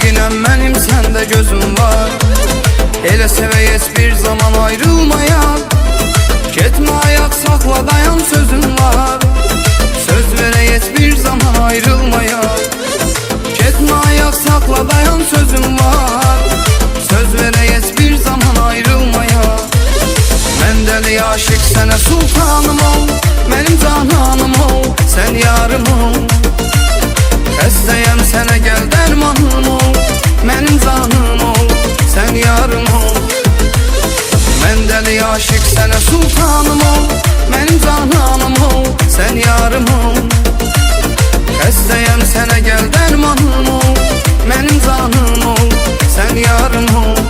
Aşıqinəm mənim, səndə gözüm var. Elə sevəyəs bir zaman ayrılmayan. Getmə ayaq saxla dayan, sözüm var. Söz verəyəs bir zaman ayrılmayan. Getmə ayaq saxla dayan, sözüm var. Söz verəyəs bir zaman ayrılmayan. Mən dəli aşık sənə sultanım ol, mənim cananım ol, sən yarım ol. Xəstəyəm sənə gəl dərmanım ol, mənim canım ol, sən yarım ol. Mən dəli aşık sənə sultanım ol, mənim cananım ol, sən yarım ol. Xəstəyəm sənə gəl dərmanım ol, mənim canım ol, sən yarım ol.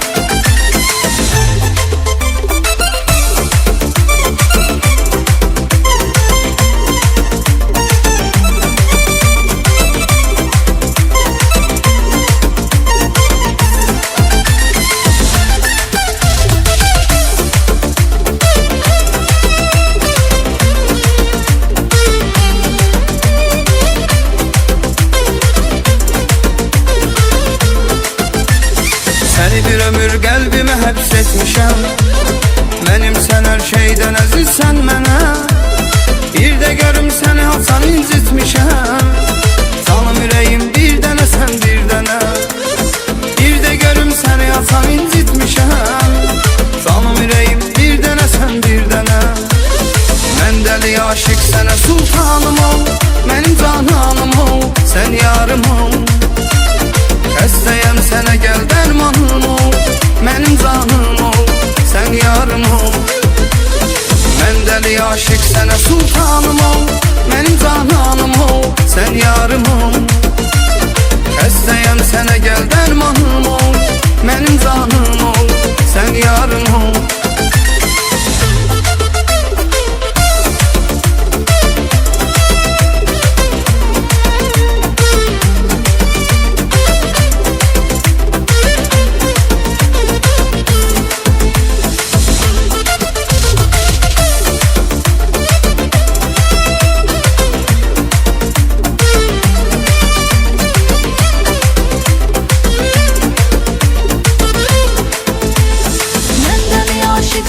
Səni bir ömür qəlbimə həbs etmişəm. Mənim sən hər şeydən əzizsən mənə. Bir də görüm səni haçan incitmişəm. Canım ürəyim bir dənə, sən bir dənə. Bir də görüm səni haçan incitmişəm. Canım ürəyim bir dənə, sən bir dənə. Mən dəli aşık sənə sultanım ol, mənim cananım ol, sən yarım ol. Xəstəyəm sənə gəl dərmanım ol, mənim canım ol, sən yarım ol. Mən dəli aşık sənə sultanım ol, mənim cananım ol, sən yarım ol. Xəstəyəm sənə gəl dərmanım ol, mənim canım ol, sən yarım ol.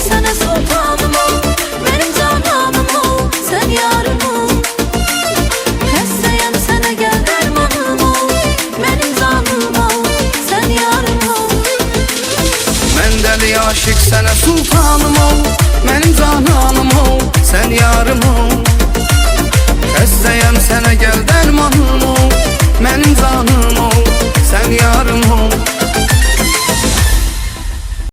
Sənə sultanım ol, mənim cananım ol, sən yarım ol. Xəstəyəm sənə gəl dərmanım ol, mənim canım ol, sən yarım ol. Mən dəli aşık sənə sultanım ol, mənim cananım ol, sən yarım ol. Xəstəyəm sənə gəl dərmanım ol, mənim